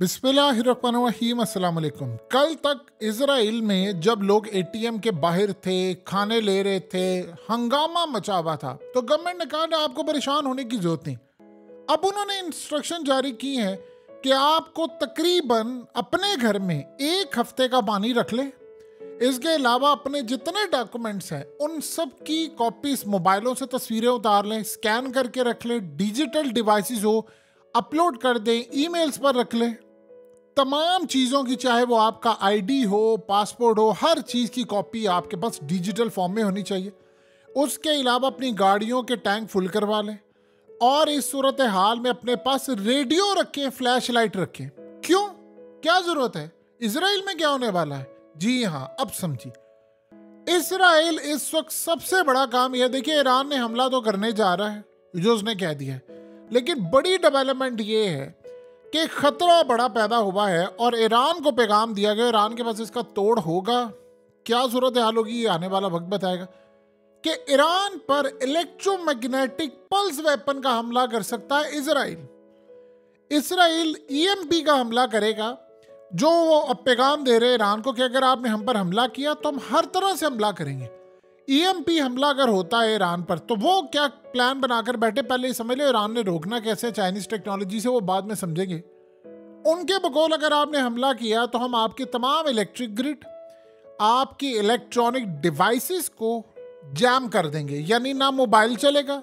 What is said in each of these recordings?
बिस्मिल्लाहिर्रहमानिर्रहीम अस्सलाम वालेकुम। कल तक इजराइल में जब लोग एटीएम के बाहर थे, खाने ले रहे थे, हंगामा मचा हुआ था, तो गवर्नमेंट ने कहा ना आपको परेशान होने की जरूरत नहीं। अब उन्होंने इंस्ट्रक्शन जारी की है कि आपको तकरीबन अपने घर में 1 हफ्ते का पानी रख ले। इसके अलावा अपने जितने डॉक्यूमेंट्स हैं उन सब की कॉपीज मोबाइलों से तस्वीरें उतार लें, स्कैन करके रख लें, डिजिटल डिवाइसेस हो अपलोड कर दें, ईमेल्स पर रख लें। तमाम चीज़ों की, चाहे वो आपका आईडी हो, पासपोर्ट हो, हर चीज़ की कॉपी आपके पास डिजिटल फॉर्म में होनी चाहिए। उसके अलावा अपनी गाड़ियों के टैंक फुल करवा लें और इस सूरत हाल में अपने पास रेडियो रखें, फ्लैश लाइट रखें। क्यों, क्या ज़रूरत है? इसराइल में क्या होने वाला है? जी हाँ, अब समझिए। इसराइल इस वक्त सबसे बड़ा काम यह, देखिए ईरान ने हमला तो करने जा रहा है जो उसने कह दिया है, लेकिन बड़ी डेवलपमेंट ये है कि खतरा बड़ा पैदा हुआ है और ईरान को पैगाम दिया गया, ईरान के पास इसका तोड़ होगा। क्या सूरत हाल होगी ये आने वाला वक्त बताएगा कि ईरान पर इलेक्ट्रोमैग्नेटिक पल्स वेपन का हमला कर सकता है इसराइल ईएमपी का हमला करेगा, जो वो अब पैगाम दे रहे ईरान को कि अगर आपने हम पर हमला किया तो हम हर तरह से हमला करेंगे। ईएमपी हमला अगर होता है ईरान पर तो वो क्या प्लान बनाकर बैठे, पहले समझ लो ईरान ने रोकना कैसे, चाइनीज टेक्नोलॉजी से, वो बाद में समझेंगे। उनके बकौल अगर आपने हमला किया तो हम आपके तमाम इलेक्ट्रिक ग्रिड, आपकी इलेक्ट्रॉनिक डिवाइसेस को जैम कर देंगे। यानी ना मोबाइल चलेगा,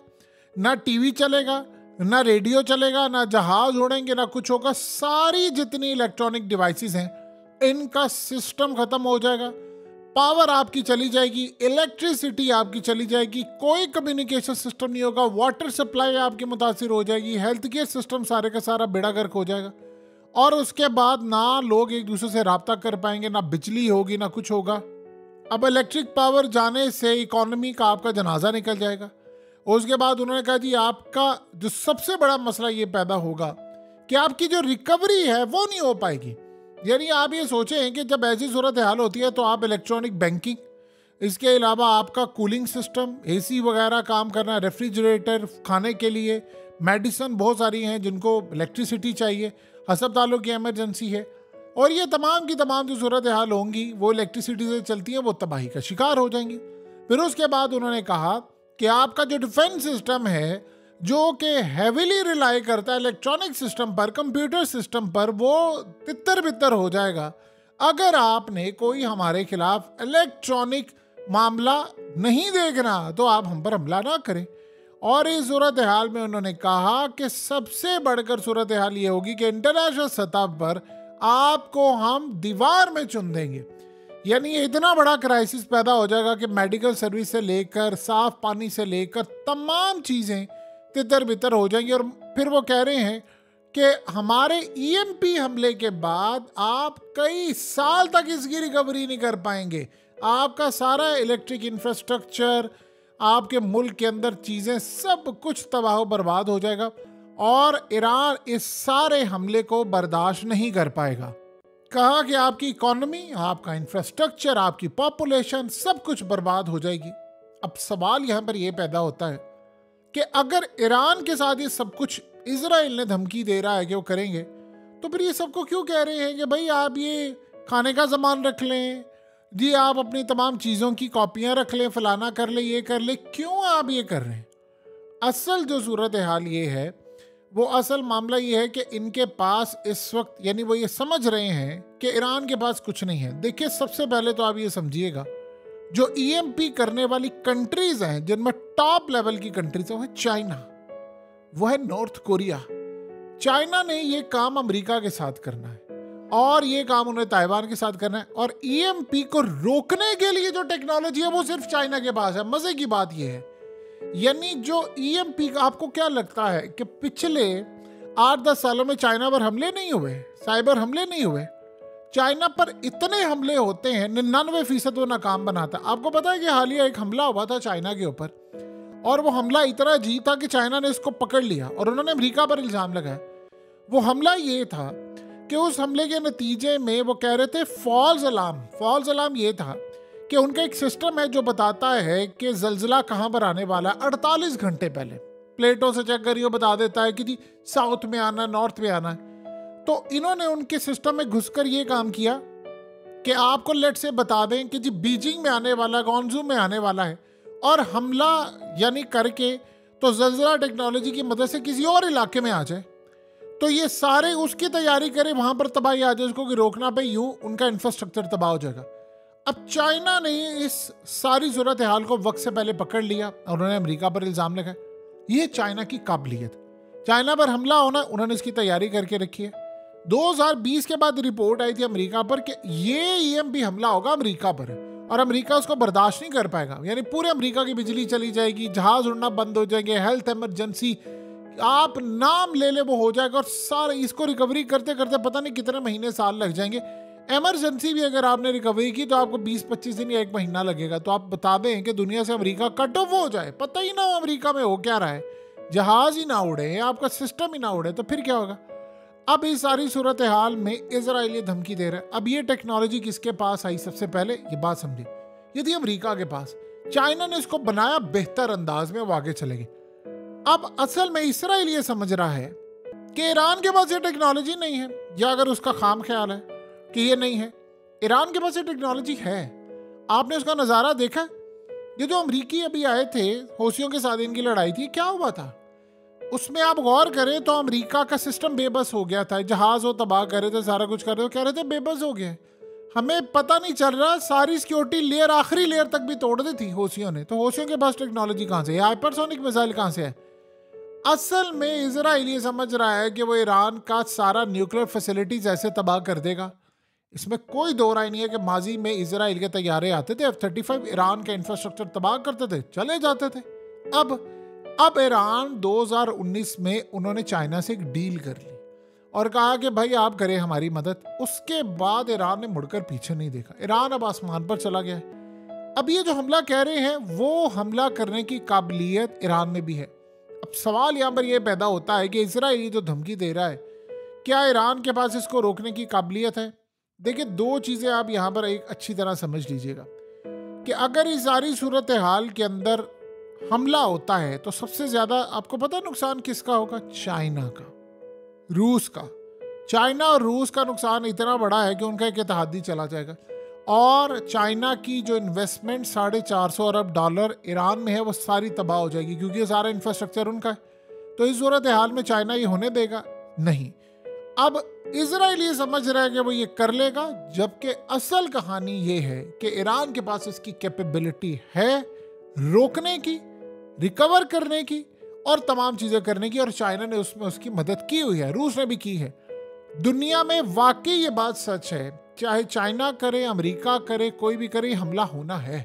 ना टीवी चलेगा, ना रेडियो चलेगा, ना जहाज उड़ेंगे, ना कुछ होगा। सारी जितनी इलेक्ट्रॉनिक डिवाइसेस हैं इनका सिस्टम खत्म हो जाएगा, पावर आपकी चली जाएगी, इलेक्ट्रिसिटी आपकी चली जाएगी, कोई कम्युनिकेशन सिस्टम नहीं होगा, वाटर सप्लाई आपकी मुतासिर हो जाएगी, हेल्थ केयर सिस्टम सारे का सारा बेड़ा गर्क हो जाएगा। और उसके बाद ना लोग एक दूसरे से रब्ता कर पाएंगे, ना बिजली होगी, ना कुछ होगा। अब इलेक्ट्रिक पावर जाने से इकोनॉमी का आपका जनाजा निकल जाएगा। उसके बाद उन्होंने कहा जी आपका जो सबसे बड़ा मसला ये पैदा होगा कि आपकी जो रिकवरी है वो नहीं हो पाएगी। यानी आप ये सोचें कि जब ऐसी सूरत हाल होती है तो आप इलेक्ट्रॉनिक बैंकिंग, इसके अलावा आपका कूलिंग सिस्टम, एसी वगैरह काम करना, रेफ्रिजरेटर, खाने के लिए मेडिसिन बहुत सारी हैं जिनको इलेक्ट्रिसिटी चाहिए, अस्पतालों की इमरजेंसी है, और ये तमाम की तमाम जो सूरत हाल होंगी वो इलेक्ट्रिसिटी से चलती हैं, वो तबाही का शिकार हो जाएंगी। फिर उसके बाद उन्होंने कहा कि आपका जो डिफेंस सिस्टम है जो कि हैविली रिलाई करता है इलेक्ट्रॉनिक सिस्टम पर, कंप्यूटर सिस्टम पर, वो तितर बितर हो जाएगा अगर आपने कोई हमारे खिलाफ इलेक्ट्रॉनिक मामला नहीं देखना तो आप हम पर हमला ना करें। और इस सूरत हाल में उन्होंने कहा कि सबसे बढ़कर सूरत हाल ये होगी कि इंटरनेशनल सतह पर आपको हम दीवार में चुन देंगे। यानी ये इतना बड़ा क्राइसिस पैदा हो जाएगा कि मेडिकल सर्विस से लेकर साफ पानी से लेकर तमाम चीज़ें तितर बितर हो जाएंगी। और फिर वो कह रहे हैं कि हमारे ईएमपी हमले के बाद आप कई साल तक इसकी रिकवरी नहीं कर पाएंगे। आपका सारा इलेक्ट्रिक इंफ्रास्ट्रक्चर, आपके मुल्क के अंदर चीज़ें, सब कुछ तबाह बर्बाद हो जाएगा और ईरान इस सारे हमले को बर्दाश्त नहीं कर पाएगा। कहा कि आपकी इकोनॉमी, आपका इंफ्रास्ट्रक्चर, आपकी पॉपुलेशन, सब कुछ बर्बाद हो जाएगी। अब सवाल यहाँ पर यह पैदा होता है कि अगर ईरान के साथ ये सब कुछ इजराइल ने धमकी दे रहा है कि वो करेंगे, तो फिर ये सबको क्यों कह रहे हैं कि भाई आप ये खाने का सामान रख लें, जी आप अपनी तमाम चीज़ों की कॉपियाँ रख लें, फलाना कर ले, ये कर ले, क्यों आप ये कर रहे हैं? असल जो सूरत हाल ये है, वो असल मामला ये है कि इनके पास इस वक्त, यानी वो ये समझ रहे हैं कि ईरान के पास कुछ नहीं है। देखिए सबसे पहले तो आप ये समझिएगा, जो ईएमपी करने वाली कंट्रीज हैं जिनमें टॉप लेवल की कंट्रीज है वो है चाइना, वो है नॉर्थ कोरिया। चाइना ने ये काम अमेरिका के साथ करना है और ये काम उन्हें ताइवान के साथ करना है, और ईएमपी को रोकने के लिए जो टेक्नोलॉजी है वो सिर्फ चाइना के पास है। मजे की बात ये है, यानी जो ईएमपी का, आपको क्या लगता है कि पिछले 8-10 सालों में चाइना पर हमले नहीं हुए, साइबर हमले नहीं हुए? चाइना पर इतने हमले होते हैं, 99% वो नाकाम बनाता है। आपको पता है कि हालिया एक हमला हुआ था चाइना के ऊपर, और वो हमला इतना अजीब था कि चाइना ने इसको पकड़ लिया और उन्होंने अमेरिका पर इल्ज़ाम लगाया। वो हमला ये था कि उस हमले के नतीजे में वो कह रहे थे फॉल्स अलार्म ये था कि उनका एक सिस्टम है जो बताता है कि ज़लज़ला कहाँ पर आने वाला है 48 घंटे पहले। प्लेटों से चेक करिए, बता देता है कि जी साउथ में आना, नॉर्थ में आना है। तो इन्होंने उनके सिस्टम में घुसकर ये काम किया कि आपको लेट से बता दें कि जी बीजिंग में आने वाला है, ग्वांगझू में आने वाला है, और हमला यानी करके तो ज़लज़ला टेक्नोलॉजी की मदद से किसी और इलाके में आ जाए, तो ये सारे उसकी तैयारी करें, वहाँ पर तबाही आ जाए, उसको कि रोकना पे, यूँ उनका इंफ्रास्ट्रक्चर तबाह हो जाएगा। अब चाइना ने इस सारी सूरत हाल को वक्त से पहले पकड़ लिया और उन्होंने अमेरिका पर इल्ज़ाम लगाया। ये चाइना की काबिलियत, चाइना पर हमला होना, उन्होंने इसकी तैयारी करके रखी है। 2020 के बाद रिपोर्ट आई थी अमेरिका पर कि ये ईएमपी हमला होगा अमेरिका पर, और अमेरिका उसको बर्दाश्त नहीं कर पाएगा, यानी पूरे अमेरिका की बिजली चली जाएगी, जहाज उड़ना बंद हो जाएंगे, हेल्थ इमरजेंसी आप नाम ले वो हो जाएगा, और सारे इसको रिकवरी करते करते पता नहीं कितने महीने साल लग जाएंगे। इमरजेंसी भी अगर आपने रिकवरी की तो आपको 20-25 दिन या 1 महीना लगेगा। तो आप बता दें कि दुनिया से अमेरिका कट ऑफ हो जाए, पता ही ना हो अमेरिका में हो क्या रहा है, जहाज ही ना उड़े, आपका सिस्टम ही ना उड़े, तो फिर क्या होगा। अब इस सारी सूरत हाल में इजराइल ये धमकी दे रहा है। अब ये टेक्नोलॉजी किसके पास आई सबसे पहले, ये बात समझे, ये थी अमेरिका के पास। चाइना ने इसको बनाया बेहतर अंदाज में, वो आगे चले गए। अब असल में इसराइल ये समझ रहा है कि ईरान के पास ये टेक्नोलॉजी नहीं है, या अगर उसका खाम ख्याल है कि ये नहीं है, ईरान के पास ये टेक्नोलॉजी है। आपने उसका नज़ारा देखा, ये जो अमरीकी अभी आए थे, हौसियों के साथ इनकी लड़ाई थी, क्या हुआ था उसमें आप गौर करें तो अमेरिका का सिस्टम बेबस हो गया था। जहाज वो तबाह कर रहे थे, सारा कुछ कर रहे थे, कह रहे थे बेबस हो गया, हमें पता नहीं चल रहा, सारी सिक्योरिटी लेयर आखिरी लेयर तक भी तोड़ दी थी हौसियों ने। तो हौसियों के पास टेक्नोलॉजी कहाँ से है, हाइपरसोनिक मिसाइल कहाँ से है। असल में इजराइल ये समझ रहा है कि वो ईरान का सारा न्यूक्लियर फैसिलिटीज ऐसे तबाह कर देगा, इसमें कोई दो राय नहीं है कि माजी में इजराइल के तैयारे आते थे F-35, ईरान का इंफ्रास्ट्रक्चर तबाह करते थे, चले जाते थे। अब ईरान 2019 में उन्होंने चाइना से एक डील कर ली और कहा कि भाई आप करें हमारी मदद। उसके बाद ईरान ने मुड़कर पीछे नहीं देखा, ईरान अब आसमान पर चला गया है। अब ये जो हमला कह रहे हैं वो हमला करने की काबिलियत ईरान में भी है। अब सवाल यहाँ पर यह पैदा होता है कि इजराइल जो धमकी दे रहा है, क्या ईरान के पास इसको रोकने की काबिलियत है। देखिए, दो चीज़ें आप यहाँ पर एक अच्छी तरह समझ लीजिएगा कि अगर इस सारी सूरत हाल के अंदर हमला होता है तो सबसे ज़्यादा आपको पता नुकसान किसका होगा, चाइना का, रूस का। चाइना और रूस का नुकसान इतना बड़ा है कि उनका एक इत्तेहादी चला जाएगा, और चाइना की जो इन्वेस्टमेंट $450 अरब ईरान में है वो सारी तबाह हो जाएगी, क्योंकि ये सारा इंफ्रास्ट्रक्चर उनका है। तो इस सूरत हाल में चाइना ये होने देगा नहीं। अब इजराइल ये समझ रहा है कि वो ये कर लेगा, जबकि असल कहानी ये है कि ईरान के पास इसकी कैपेबिलिटी है रोकने की, रिकवर करने की और तमाम चीज़ें करने की, और चाइना ने उसमें उसकी मदद की हुई है, रूस ने भी की है। दुनिया में वाकई ये बात सच है, चाहे चाइना करे, अमेरिका करे, कोई भी करे, हमला होना है।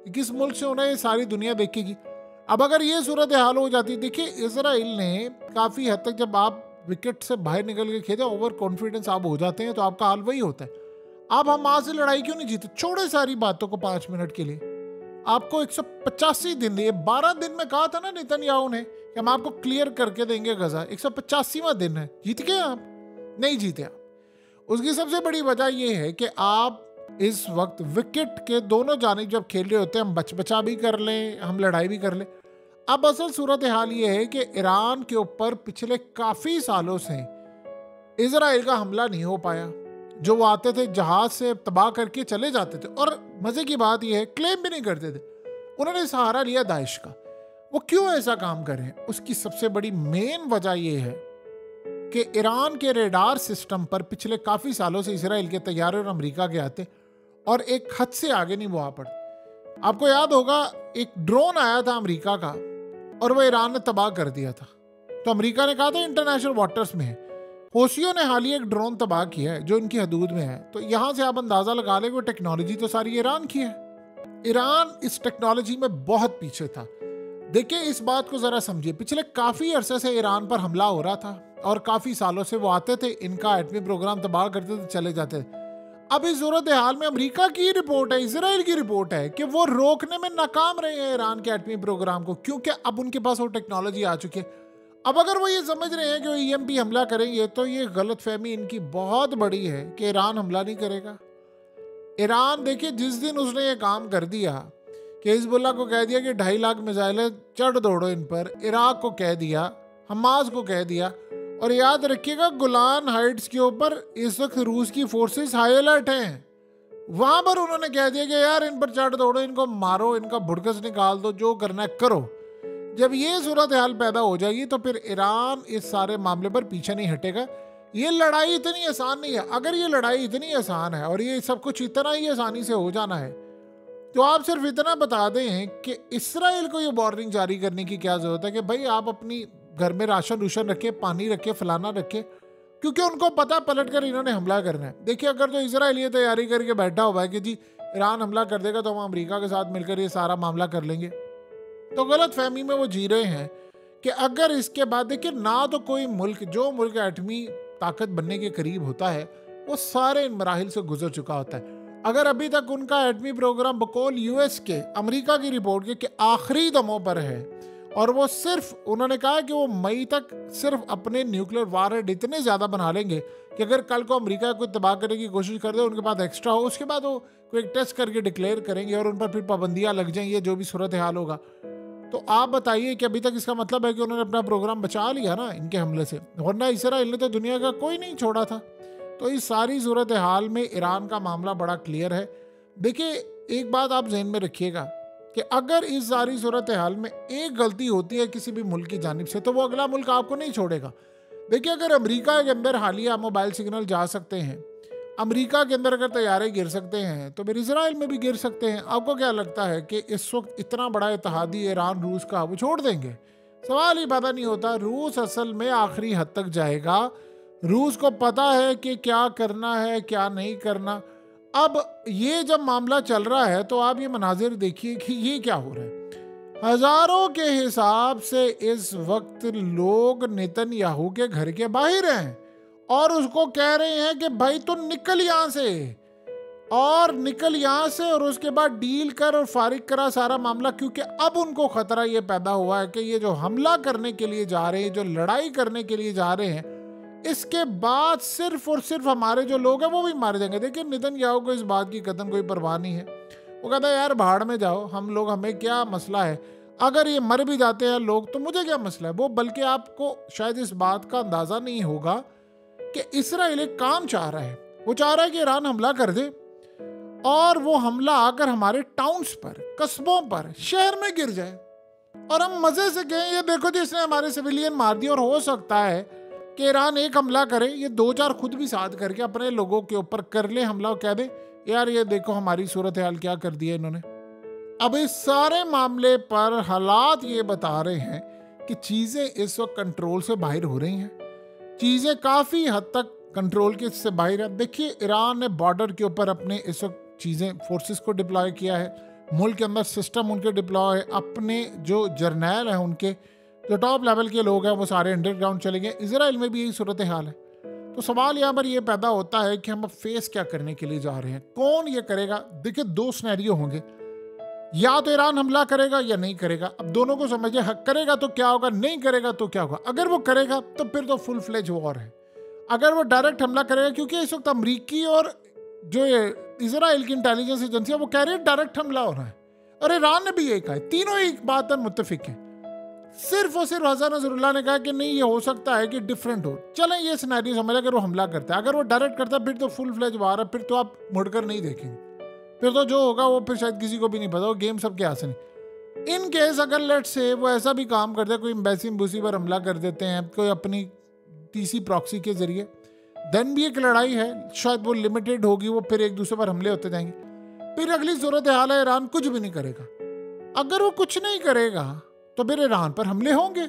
किस मुल्क से होना है ये सारी दुनिया देखेगी। अब अगर ये सूरत हाल हो जाती, देखिए इजराइल ने काफ़ी हद तक, जब आप विकेट से बाहर निकल के खेलते, ओवर कॉन्फिडेंस आप हो जाते हैं तो आपका हाल वही होता है। आप हमास से लड़ाई क्यों नहीं जीते, छोड़े सारी बातों को 5 मिनट के लिए। आपको 185 दिन दिए, 12 दिन में कहा था ना नेतन्याहू ने कि हम आपको क्लियर करके देंगे गजा, 185वां दिन है, जीत गए आप? नहीं जीते आप। उसकी सबसे बड़ी वजह यह है कि आप इस वक्त विकेट के दोनों जानिब जब खेल रहे होते हैं, हम बचा भी कर लें, हम लड़ाई भी कर लें। अब असल सूरत हाल ये है कि ईरान के ऊपर पिछले काफ़ी सालों से इजराइल का हमला नहीं हो पाया। जो वो आते थे जहाज से तबाह करके चले जाते थे, और मज़े की बात यह है क्लेम भी नहीं करते थे, उन्होंने सहारा लिया दाइश का। वो क्यों ऐसा काम कर रहे हैं, उसकी सबसे बड़ी मेन वजह यह है कि ईरान के रेडार सिस्टम पर पिछले काफ़ी सालों से इजराइल के तैयारे और अमेरिका के आते, और एक हद से आगे नहीं वो आ पड़ते। आपको याद होगा एक ड्रोन आया था अमेरिका का और वो ईरान ने तबाह कर दिया था, तो अमेरिका ने कहा था इंटरनेशनल वाटर्स में है। हौसियों ने हाल ही एक ड्रोन तबाह किया है जो इनकी हदूद में है। तो यहाँ से आप अंदाज़ा लगा लें कि टेक्नोलॉजी तो सारी ईरान की है। ईरान इस टेक्नोलॉजी में बहुत पीछे था। देखिए, इस बात को ज़रा समझिए, पिछले काफ़ी अरसे से ईरान पर हमला हो रहा था और काफ़ी सालों से वो आते थे, इनका एटमी प्रोग्राम तबाह करते थे, चले जाते थे। अब इस सूरत हाल में अमेरिका की रिपोर्ट है, इजराइल की रिपोर्ट है कि वो रोकने में नाकाम रहे हैं ईरान के एटमी प्रोग्राम को, क्योंकि अब उनके पास वो टेक्नोलॉजी आ चुकी है। अब अगर वो ये समझ रहे हैं कि वो ईएमपी हमला करेंगे, तो ये गलतफहमी इनकी बहुत बड़ी है कि ईरान हमला नहीं करेगा। ईरान, देखिए, जिस दिन उसने ये काम कर दिया कि हिजबुल्लाह को कह दिया कि 2.5 लाख मिसाइलें चढ़ दौड़ो इन पर, इराक को कह दिया, हमास को कह दिया, और याद रखिएगा गोलान हाइट्स के ऊपर इस वक्त रूस की फोर्सेस हाई अलर्ट हैं। वहां पर उन्होंने कह दिया कि यार इन पर चढ़ दौड़ो, इनको मारो, इनका भुड़कस निकाल दो, जो करना है करो। जब ये सूरत हाल पैदा हो जाएगी तो फिर ईरान इस सारे मामले पर पीछे नहीं हटेगा। ये लड़ाई इतनी आसान नहीं है। अगर ये लड़ाई इतनी आसान है और ये सब कुछ इतना ही आसानी से हो जाना है तो आप सिर्फ इतना बता दें कि इसराइल को ये वार्निंग जारी करने की क्या जरूरत है कि भाई आप अपनी घर में राशन रखे, पानी रखे, फलाना रखे, क्योंकि उनको पता पलट कर इन्होंने हमला करना है। देखिए अगर तो इसराइल ये तैयारी करके बैठा हुआ है कि जी ईरान हमला कर देगा तो हम अमेरिका के साथ मिलकर ये सारा मामला कर लेंगे, तो गलत फहमी में वो जी रहे हैं कि अगर इसके बाद देखिए ना तो कोई मुल्क, जो मुल्क एटमी ताकत बनने के करीब होता है वो सारे इन मराहिल से गुजर चुका होता है। अगर अभी तक उनका एटमी प्रोग्राम बकौल यूएस के, अमेरिका की रिपोर्ट के आखिरी दमों पर है और वो सिर्फ उन्होंने कहा कि वो मई तक सिर्फ अपने न्यूक्लियर वारहेड इतने ज़्यादा बना लेंगे कि अगर कल को अमेरिका को तबाह करने की कोशिश कर दे, उनके पास एक्स्ट्रा हो, उसके बाद वो कोई टेस्ट करके डिक्लेयर करेंगे और उन पर फिर पाबंदियाँ लग जाएंगी, जो भी सूरत हाल होगा। तो आप बताइए कि अभी तक इसका मतलब है कि उन्होंने अपना प्रोग्राम बचा लिया ना इनके हमले से, वरना इसराइल ने तो दुनिया का कोई नहीं छोड़ा था। तो इस सारी सूरत हाल में ईरान का मामला बड़ा क्लियर है। देखिए एक बात आप जहन में रखिएगा कि अगर इस सारी सूरत हाल में एक गलती होती है किसी भी मुल्क की जानिब से तो वो अगला मुल्क आपको नहीं छोड़ेगा। देखिए अगर अमेरिका के अंदर हालिया मोबाइल सिग्नल जा सकते हैं, अमेरिका के अंदर अगर तैयारे गिर सकते हैं तो फिर इसराइल में भी गिर सकते हैं। आपको क्या लगता है कि इस वक्त इतना बड़ा इत्तेहादी ईरान रूस का वो छोड़ देंगे? सवाल ही पैदा नहीं होता। रूस असल में आखिरी हद तक जाएगा। रूस को पता है कि क्या करना है क्या नहीं करना। अब ये जब मामला चल रहा है तो आप ये मनाजिर देखिए कि ये क्या हो रहा है। हजारों के हिसाब से इस वक्त लोग नेतन्याहू के घर के बाहर हैं और उसको कह रहे हैं कि भाई तू निकल यहाँ से, और निकल यहाँ से और उसके बाद डील कर और फारिग करा सारा मामला, क्योंकि अब उनको खतरा ये पैदा हुआ है कि ये जो हमला करने के लिए जा रहे हैं, जो लड़ाई करने के लिए जा रहे हैं, इसके बाद सिर्फ और सिर्फ हमारे जो लोग हैं वो भी मारे जाएंगे। देखिए नेतन्याहू को इस बात की कतई कोई परवाह नहीं है। वो कहता है यार भाड़ में जाओ, हम लोग, हमें क्या मसला है, अगर ये मर भी जाते हैं लोग तो मुझे क्या मसला है। वो बल्कि आपको शायद इस बात का अंदाजा नहीं होगा कि इसराइल एक काम चाह रहा है। वो चाह रहा है कि ईरान हमला कर दे और वो हमला आकर हमारे टाउन्स पर, कस्बों पर, शहर में गिर जाए और हम मजे से कहें ये देखो जी इसने हमारे सिविलियन मार दिए। और हो सकता है कि ईरान एक हमला करे, ये 2-4 खुद भी साथ करके अपने लोगों के ऊपर कर ले हमला और कह दे यार ये देखो हमारी सूरत हाल क्या कर दिया इन्होंने। अब इस सारे मामले पर हालात ये बता रहे हैं कि चीज़ें इस वक्त कंट्रोल से बाहर हो रही हैं। चीज़ें काफ़ी हद तक कंट्रोल के से बाहर है। देखिए ईरान ने बॉर्डर के ऊपर अपने इस वक्त चीज़ें, फोर्सेस को डिप्लॉय किया है, मुल्क के अंदर सिस्टम उनके डिप्लॉय है, अपने जो जर्नैल हैं उनके जो टॉप लेवल के लोग हैं वो सारे अंडरग्राउंड चले गए। इजराइल में भी यही सूरत हाल है। तो सवाल यहाँ पर यह पैदा होता है कि हम अब फेस क्या करने के लिए जा रहे हैं, कौन ये करेगा। देखिए 2 सिनेरियो होंगे, या तो ईरान हमला करेगा या नहीं करेगा। अब दोनों को समझिए, करेगा तो क्या होगा, नहीं करेगा तो क्या होगा। अगर वो करेगा तो फिर तो फुल फ्लेज वॉर है। अगर वो डायरेक्ट हमला करेगा, क्योंकि इस वक्त अमरीकी और जो इजराइल की इंटेलिजेंस एजेंसी है वो कह रही है डायरेक्ट हमला होना है, और ईरान ने भी यही कहा है। तीनों ही बात पर मुत्तफिक है। सिर्फ और सिर्फ हसन नसरुल्लाह ने कहा कि नहीं ये हो सकता है कि डिफरेंट हो। चलें ये सिनेरियो समझ, अगर वो हमला करता है, अगर वो डायरेक्ट करता है फिर तो फुल फ्लेज वार है, फिर तो आप मुड़कर नहीं देखेंगे, फिर तो जो होगा वो फिर शायद किसी को भी नहीं पता, वो गेम सबके हाथ से नहीं। इन केस अगर लेट से वो ऐसा भी काम करते हैं, कोई एम्बेसी पर हमला कर देते हैं, कोई अपनी टीसी प्रॉक्सी के जरिए, देन भी एक लड़ाई है, शायद वो लिमिटेड होगी, वो फिर एक दूसरे पर हमले होते जाएंगे। फिर अगली सूरत हाल है ईरान कुछ भी नहीं करेगा। अगर वो कुछ नहीं करेगा तो फिर ईरान पर हमले होंगे,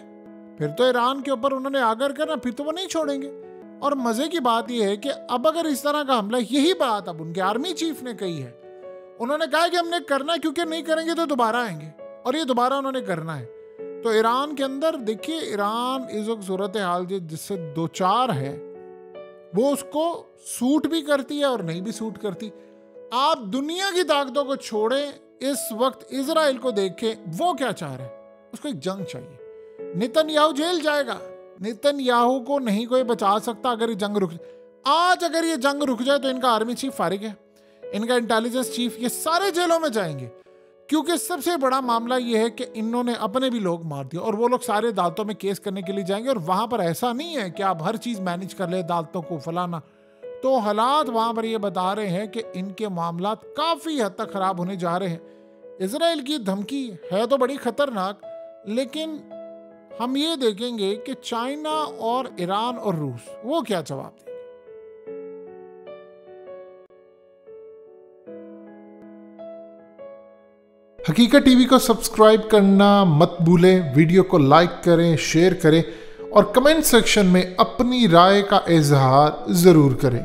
फिर तो ईरान के ऊपर उन्होंने आगर करना, फिर तो वो नहीं छोड़ेंगे। और मजे की बात यह है कि अब अगर इस तरह का हमला, यही बात अब उनके आर्मी चीफ ने कही है, उन्होंने कहा कि हमने करना है क्योंकि नहीं करेंगे तो दोबारा आएंगे, और ये दोबारा उन्होंने करना है। तो ईरान के अंदर देखिए, ईरान इस वक्त सूरत हाल जिससे 2-4 है वो उसको सूट भी करती है और नहीं भी सूट करती। आप दुनिया की ताकतों को छोड़ें, इस वक्त इजराइल को देखें, वो क्या चाह रहे हैं, उसको एक जंग चाहिए। नेतन्याहू जेल जाएगा, नेतन्याहू को नहीं कोई बचा सकता अगर ये जंग रुक। आज अगर ये जंग रुक जाए तो इनका आर्मी चीफ फारिग है, इनका इंटेलिजेंस चीफ, ये सारे जेलों में जाएंगे, क्योंकि सबसे बड़ा मामला यह है कि इन्होंने अपने भी लोग मार दिए और वो लोग सारे अदालतों में केस करने के लिए जाएंगे और वहां पर ऐसा नहीं है कि आप हर चीज मैनेज कर ले अदालतों को फलाना। तो हालात वहां पर ये बता रहे हैं कि इनके मामला काफी हद तक खराब होने जा रहे हैं। इजराइल की धमकी है तो बड़ी खतरनाक, लेकिन हम ये देखेंगे कि चाइना और ईरान और रूस वो क्या जवाब देंगे। हकीकत टीवी को सब्सक्राइब करना मत भूलें, वीडियो को लाइक करें, शेयर करें और कमेंट सेक्शन में अपनी राय का इजहार ज़रूर करें।